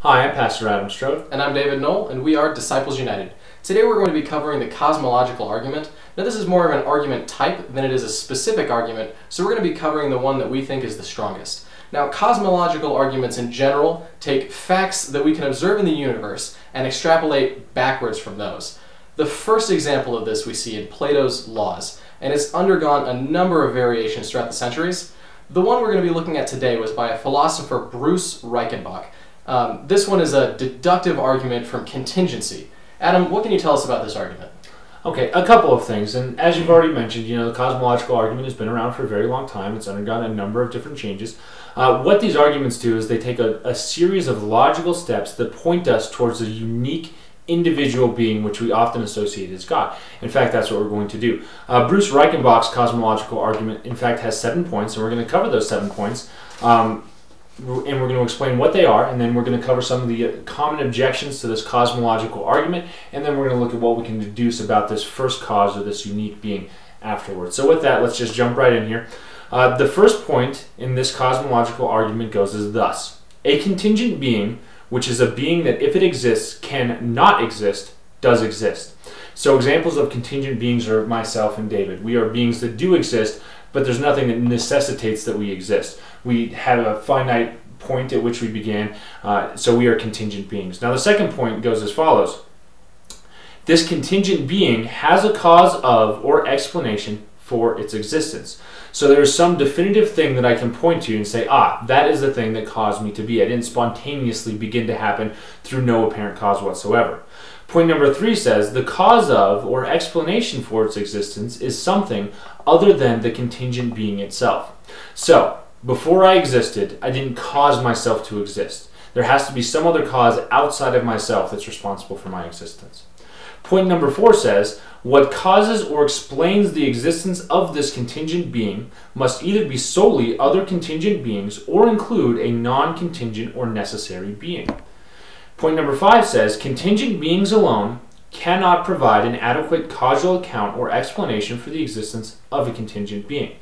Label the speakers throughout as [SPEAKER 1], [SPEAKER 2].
[SPEAKER 1] Hi, I'm Pastor Adam Strode.
[SPEAKER 2] And I'm David Knoll, and we are Disciples United. Today we're going to be covering the cosmological argument. Now this is more of an argument type than it is a specific argument, so we're going to be covering the one that we think is the strongest. Now cosmological arguments in general take facts that we can observe in the universe and extrapolate backwards from those. The first example of this we see in Plato's Laws, and it's undergone a number of variations throughout the centuries. The one we're going to be looking at today was by a philosopher, Bruce Reichenbach. This one is a deductive argument from contingency. Adam, what can you tell us about this argument?
[SPEAKER 1] Okay, a couple of things, and as you've already mentioned, the cosmological argument has been around for a very long time. It's undergone a number of different changes. What these arguments do is they take a series of logical steps that point us towards a unique individual being which we often associate as God. In fact, that's what we're going to do. Bruce Reichenbach's cosmological argument, in fact, has 7 points, and we're going to cover those 7 points. And we're going to explain what they are, and then we're going to cover some of the common objections to this cosmological argument, and then we're going to look at what we can deduce about this first cause or this unique being afterwards. So with that, let's just jump right in here. The first point in this cosmological argument goes as thus. A contingent being, which is a being that if it exists can not exist, does exist. So examples of contingent beings are myself and David. We are beings that do exist, but there's nothing that necessitates that we exist. We have a finite point at which we began, so we are contingent beings. Now the second point goes as follows. This contingent being has a cause of or explanation for its existence. So there is some definitive thing that I can point to and say, that is the thing that caused me to be. I didn't spontaneously begin to happen through no apparent cause whatsoever. Point number 3 says, the cause of or explanation for its existence is something other than the contingent being itself. So, before I existed, I didn't cause myself to exist. There has to be some other cause outside of myself that's responsible for my existence. Point number 4 says, what causes or explains the existence of this contingent being must either be solely other contingent beings or include a non-contingent or necessary being. Point number 5 says, contingent beings alone cannot provide an adequate causal account or explanation for the existence of a contingent being.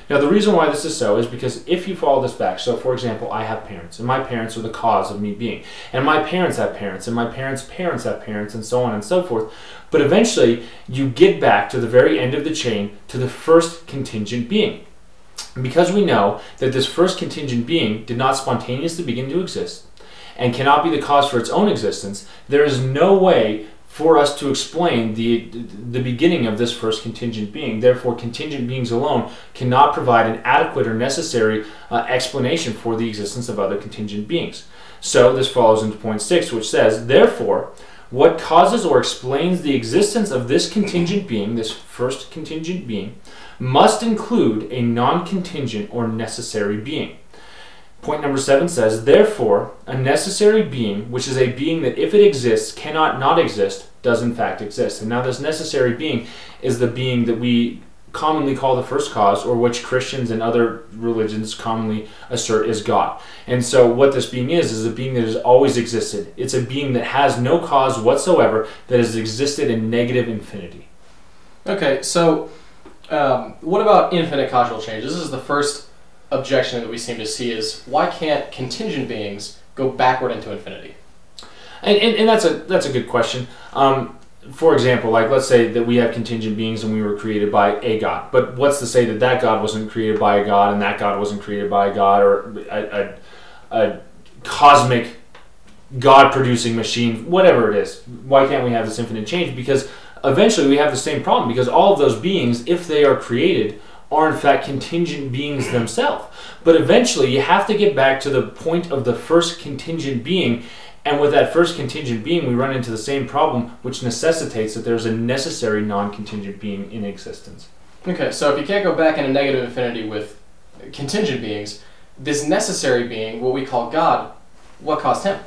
[SPEAKER 1] Now the reason why this is so is because if you follow this back, so for example, I have parents, and my parents are the cause of me being, and my parents have parents, and my parents' parents have parents, and so on and so forth, but eventually you get back to the very end of the chain to the first contingent being. And because we know that this first contingent being did not spontaneously begin to exist, and cannot be the cause for its own existence, there is no way for us to explain the beginning of this first contingent being. Therefore, contingent beings alone cannot provide an adequate or necessary explanation for the existence of other contingent beings. So this follows into point 6, which says, therefore, what causes or explains the existence of this contingent being, this first contingent being, must include a non-contingent or necessary being. Point number 7 says, therefore, a necessary being, which is a being that if it exists, cannot not exist, does in fact exist. And now this necessary being is the being that we commonly call the first cause, or which Christians and other religions commonly assert is God. And so what this being is a being that has always existed. It's a being that has no cause whatsoever, that has existed in negative infinity.
[SPEAKER 2] Okay, so what about infinite causal change? This is the first objection that we seem to see is, why can't contingent beings go backward into infinity?
[SPEAKER 1] And that's a good question. For example, like let's say that we have contingent beings and we were created by a God. But what's to say that that God wasn't created by a God and that God wasn't created by a God, or a cosmic God-producing machine, whatever it is? Why can't we have this infinite change? Because eventually we have the same problem, because all of those beings, if they are created, are in fact contingent beings themselves. But eventually you have to get back to the point of the first contingent being, and with that first contingent being we run into the same problem, which necessitates that there's a necessary non-contingent being in existence.
[SPEAKER 2] Okay, so if you can't go back in a negative infinity with contingent beings, this necessary being, what we call God, what caused him?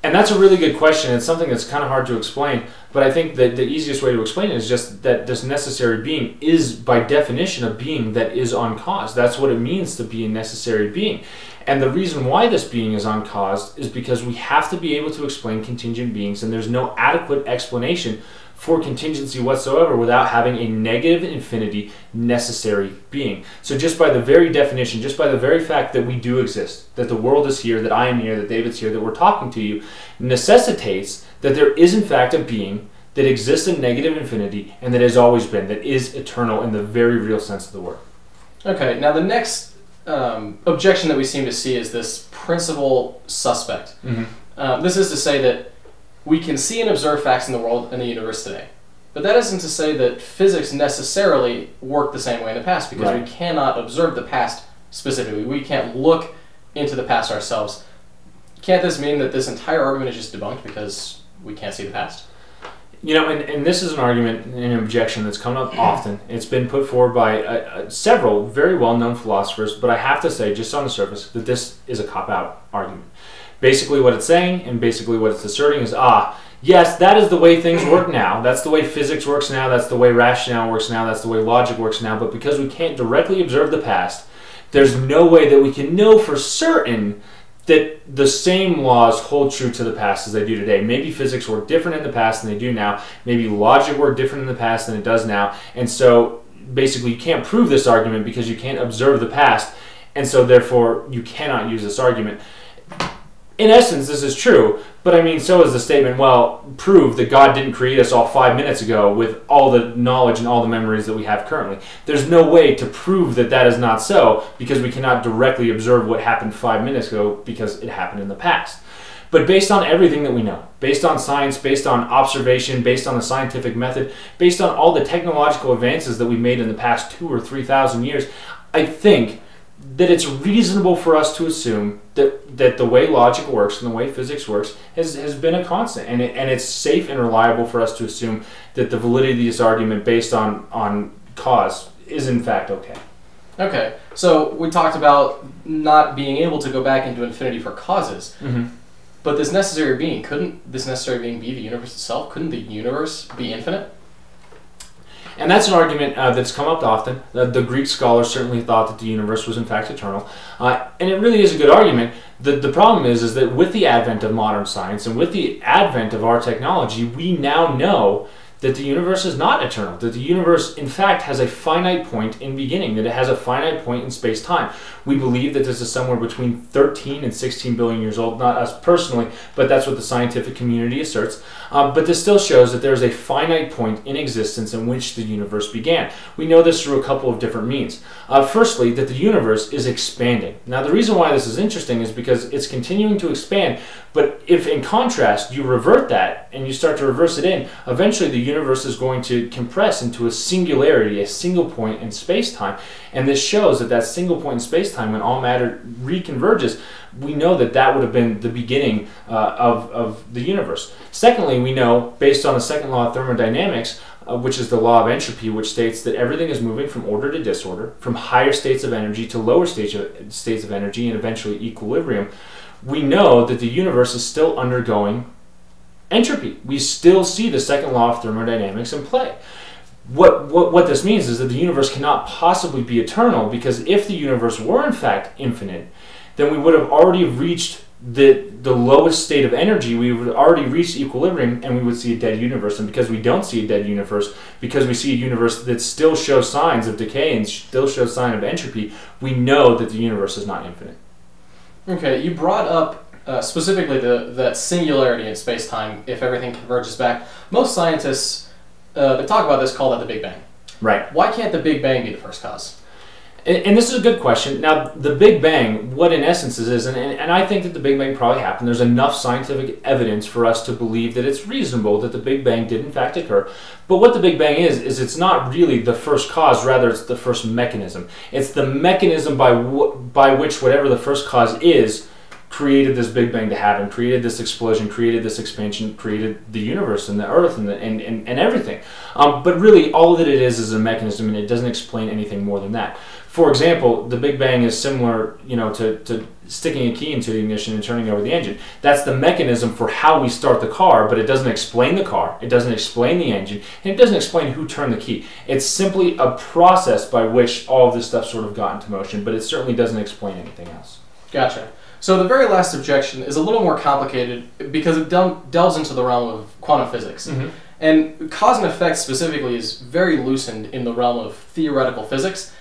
[SPEAKER 1] And that's a really good question. It's something that's kind of hard to explain, but I think that the easiest way to explain it is just that this necessary being is, by definition, a being that is uncaused. That's what it means to be a necessary being. And the reason why this being is uncaused is because we have to be able to explain contingent beings, and there's no adequate explanation for contingency whatsoever without having a negative infinity necessary being. So just by the very definition, just by the very fact that we do exist, that the world is here, that I am here, that David's here, that we're talking to you, necessitates that there is in fact a being that exists in negative infinity and that has always been, that is eternal in the very real sense of the word.
[SPEAKER 2] Okay, now the next objection that we seem to see is this principal suspect. This is to say that we can see and observe facts in the world and the universe today. But that isn't to say that physics necessarily worked the same way in the past, because we cannot observe the past specifically. We can't look into the past ourselves. Can't this mean that this entire argument is just debunked because we can't see the past?
[SPEAKER 1] You know, and this is an argument, an objection that's come up often. It's been put forward by several very well-known philosophers, but I have to say, just on the surface, that this is a cop-out argument. Basically what it's saying, and basically what it's asserting is, yes, that is the way things work now. That's the way physics works now. That's the way rationale works now. That's the way logic works now. But because we can't directly observe the past, there's no way that we can know for certain that the same laws hold true to the past as they do today. Maybe physics worked different in the past than they do now. Maybe logic worked different in the past than it does now. And so basically you can't prove this argument because you can't observe the past. And so therefore you cannot use this argument. In essence, this is true, but I mean, so is the statement, well, prove that God didn't create us all 5 minutes ago with all the knowledge and all the memories that we have currently. There's no way to prove that that is not so, because we cannot directly observe what happened 5 minutes ago because it happened in the past. But based on everything that we know, based on science, based on observation, based on the scientific method, based on all the technological advances that we've made in the past 2,000 or 3,000 years, I think that it's reasonable for us to assume that the way logic works and the way physics works has been a constant. And it's safe and reliable for us to assume that the validity of this argument based on cause is in fact okay.
[SPEAKER 2] Okay, so we talked about not being able to go back into infinity for causes. But this necessary being, couldn't this necessary being be the universe itself? Couldn't the universe be infinite?
[SPEAKER 1] And that's an argument that's come up often. The Greek scholars certainly thought that the universe was in fact eternal. And it really is a good argument. The problem is that with the advent of modern science and with the advent of our technology, we now know that the universe is not eternal, that the universe in fact has a finite point in beginning, that it has a finite point in space-time. We believe that this is somewhere between 13 and 16 billion years old, not us personally, but that's what the scientific community asserts. But this still shows that there is a finite point in existence in which the universe began. We know this through a couple of different means. Firstly, that the universe is expanding. Now the reason why this is interesting is because it's continuing to expand, but if in contrast you revert that and you start to reverse it in, eventually the universe is going to compress into a singularity, a single point in space-time. And this shows that that single point in space-time, when all matter reconverges, we know that that would have been the beginning of the universe. Secondly, we know, based on the second law of thermodynamics, which is the law of entropy, which states that everything is moving from order to disorder, from higher states of energy to lower states of energy, and eventually equilibrium. We know that the universe is still undergoing entropy. We still see the second law of thermodynamics in play. What this means is that the universe cannot possibly be eternal, because if the universe were in fact infinite, then we would have already reached the lowest state of energy. We would already reach equilibrium and we would see a dead universe. And because we don't see a dead universe, because we see a universe that still shows signs of decay and still shows signs of entropy, we know that the universe is not infinite.
[SPEAKER 2] Okay, you brought up specifically that singularity in space-time, if everything converges back. Most scientists that talk about this call that the Big Bang.
[SPEAKER 1] Right.
[SPEAKER 2] Why can't the Big Bang be the first cause?
[SPEAKER 1] And this is a good question. Now, the Big Bang, what in essence is, and I think that the Big Bang probably happened. There's enough scientific evidence for us to believe that it's reasonable that the Big Bang did in fact occur. But what the Big Bang is it's not really the first cause, rather it's the first mechanism. It's the mechanism by which whatever the first cause is created this Big Bang to happen, created this explosion, created this expansion, created the universe and the earth and everything. But really, all that it is a mechanism, and it doesn't explain anything more than that. For example, the Big Bang is similar, to sticking a key into the ignition and turning over the engine. That's the mechanism for how we start the car, but it doesn't explain the car, it doesn't explain the engine, and it doesn't explain who turned the key. It's simply a process by which all of this stuff sort of got into motion, but it certainly doesn't explain anything else.
[SPEAKER 2] Gotcha. So the very last objection is a little more complicated because it delves into the realm of quantum physics. And cause and effect specifically is very loosened in the realm of theoretical physics.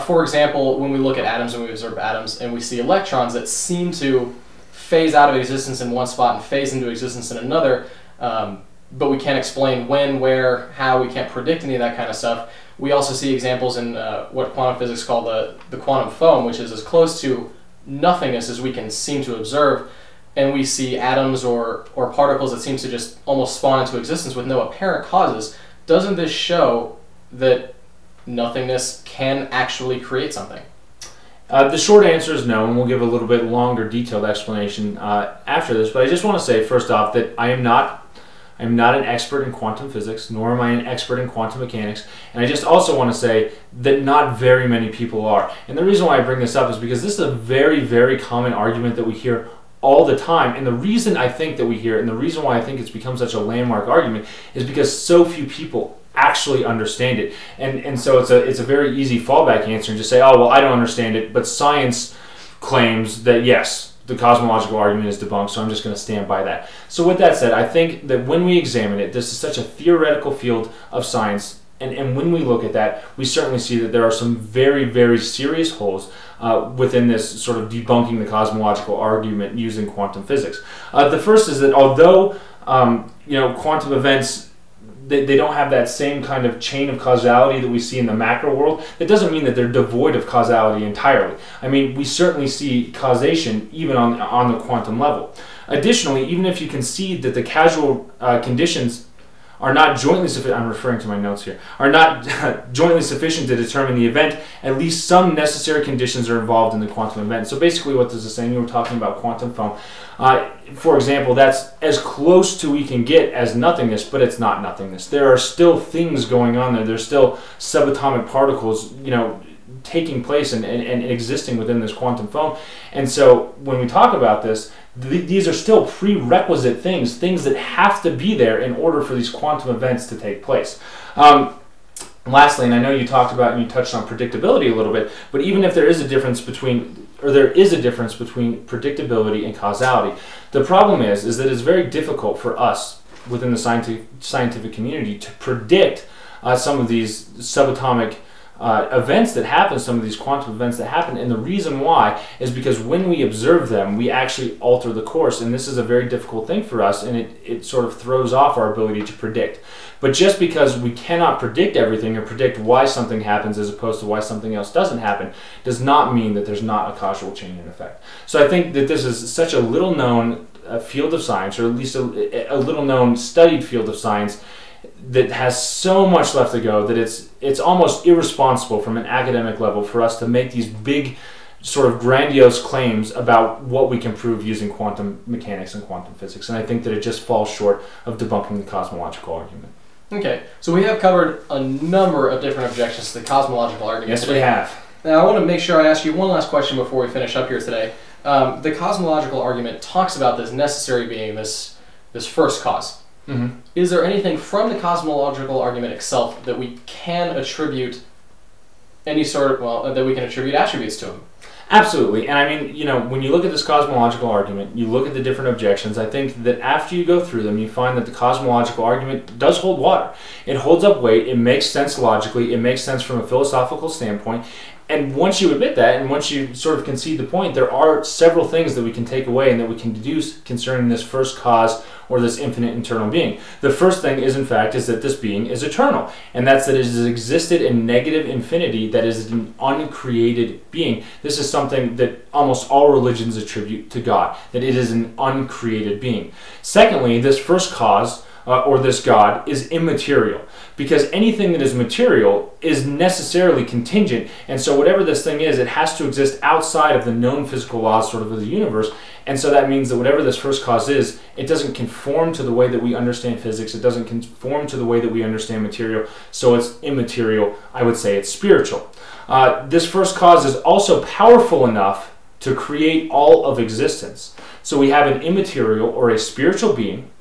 [SPEAKER 2] For example, when we look at atoms and we observe atoms and we see electrons that seem to phase out of existence in one spot and phase into existence in another, but we can't explain when, where, how, we can't predict any of that kind of stuff. We also see examples in what quantum physics call the quantum foam, which is as close to nothingness as we can seem to observe. And we see atoms or particles that seem to just almost spawn into existence with no apparent causes. Doesn't this show that nothingness can actually create something?
[SPEAKER 1] The short answer is no, and we'll give a little bit longer, detailed explanation after this. But I just want to say, first off, that I am not an expert in quantum physics, nor am I an expert in quantum mechanics. And I just also want to say that not very many people are. And the reason why I bring this up is because this is a very, very common argument that we hear all the time. And the reason I think that we hear it, and the reason why I think it's become such a landmark argument, is because so few people actually understand it. And so it's a very easy fallback answer and just say, oh, well, I don't understand it, but science claims that yes, the cosmological argument is debunked, so I'm just going to stand by that. So with that said, I think that when we examine it, this is such a theoretical field of science, and when we look at that, we certainly see that there are some very, very serious holes within this sort of debunking the cosmological argument using quantum physics. The first is that although quantum events, they don't have that same kind of chain of causality that we see in the macro world, that doesn't mean that they're devoid of causality entirely. I mean, we certainly see causation even on the quantum level. Additionally, even if you concede that the causal conditions are not jointly sufficient, I'm referring to my notes here, are not jointly sufficient to determine the event, at least some necessary conditions are involved in the quantum event. So basically what this is saying, you were talking about quantum foam. For example, that's as close to we can get as nothingness, but it's not nothingness. There are still things going on there. There's still subatomic particles, taking place and existing within this quantum foam. And so when we talk about this, these are still prerequisite things that have to be there in order for these quantum events to take place. Lastly, and I know you talked about and you touched on predictability a little bit, but even if there is a difference between predictability and causality, the problem is that it's very difficult for us within the scientific community to predict some of these subatomic events that happen, some of these quantum events that happen, and the reason why is because when we observe them, we actually alter the course, and this is a very difficult thing for us, and it sort of throws off our ability to predict. But just because we cannot predict everything or predict why something happens as opposed to why something else doesn't happen does not mean that there's not a causal chain and effect. So I think that this is such a little known field of science, or at least a little known studied field of science, that has so much left to go that it's almost irresponsible from an academic level for us to make these big sort of grandiose claims about what we can prove using quantum mechanics and quantum physics. And I think that it just falls short of debunking the cosmological argument.
[SPEAKER 2] Okay, so we have covered a number of different objections to the cosmological argument.
[SPEAKER 1] Yes,
[SPEAKER 2] today.
[SPEAKER 1] we have.
[SPEAKER 2] Now I want to make sure I ask you one last question before we finish up here today. The cosmological argument talks about this necessary being, this first cause.
[SPEAKER 1] Mm-hmm.
[SPEAKER 2] Is there anything from the cosmological argument itself that we can attribute any sort of, that we can attribute attributes to them?
[SPEAKER 1] Absolutely. And I mean, when you look at this cosmological argument, you look at the different objections, I think that after you go through them, you find that the cosmological argument does hold water. It holds up weight, it makes sense logically, it makes sense from a philosophical standpoint. And once you admit that, and once you sort of concede the point, there are several things that we can take away and that we can deduce concerning this first cause or this infinite internal being. The first thing is, in fact, is that this being is eternal, and that's that it has existed in negative infinity, that is an uncreated being. This is something that almost all religions attribute to God, that it is an uncreated being. Secondly, this first cause, or this God, is immaterial, because anything that is material is necessarily contingent, and so whatever this thing is, it has to exist outside of the known physical laws sort of the universe, and so that means that whatever this first cause is, it doesn't conform to the way that we understand physics, it doesn't conform to the way that we understand material, so it's immaterial. I would say it's spiritual. This first cause is also powerful enough to create all of existence. So we have an immaterial or a spiritual being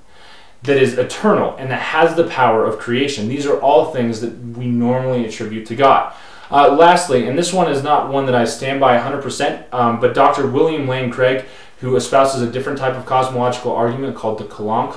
[SPEAKER 1] that is eternal and that has the power of creation. These are all things that we normally attribute to God. Lastly, and this one is not one that I stand by 100%, but Dr. William Lane Craig, who espouses a different type of cosmological argument called the Kalam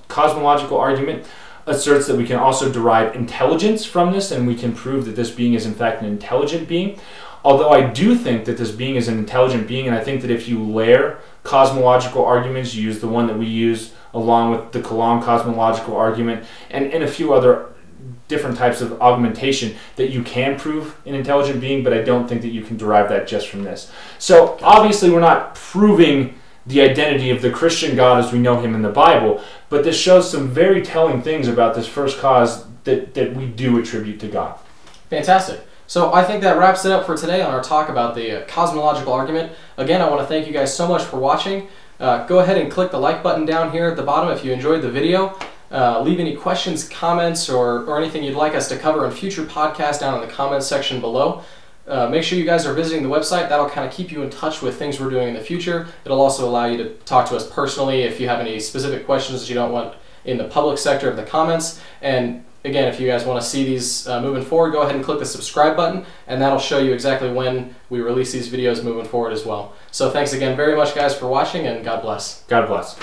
[SPEAKER 1] cosmological argument, asserts that we can also derive intelligence from this, and we can prove that this being is in fact an intelligent being. Although I do think that this being is an intelligent being, and I think that if you layer cosmological arguments, you use the one that we use along with the Coulomb cosmological argument and a few other different types of augmentation, that you can prove an intelligent being, but I don't think that you can derive that just from this. So obviously we're not proving the identity of the Christian God as we know him in the Bible, but this shows some very telling things about this first cause that we do attribute to God.
[SPEAKER 2] Fantastic. So I think that wraps it up for today on our talk about the cosmological argument. Again, I want to thank you guys so much for watching. Go ahead and click the like button down here at the bottom if you enjoyed the video. Leave any questions, comments, or anything you'd like us to cover in future podcasts down in the comments section below. Make sure you guys are visiting the website. That'll kind of keep you in touch with things we're doing in the future. It'll also allow you to talk to us personally if you have any specific questions that you don't want in the public sector of the comments. And again, if you guys want to see these moving forward, go ahead and click the subscribe button, and that'll show you exactly when we release these videos moving forward as well. So thanks again very much, guys, for watching, and God bless.
[SPEAKER 1] God bless.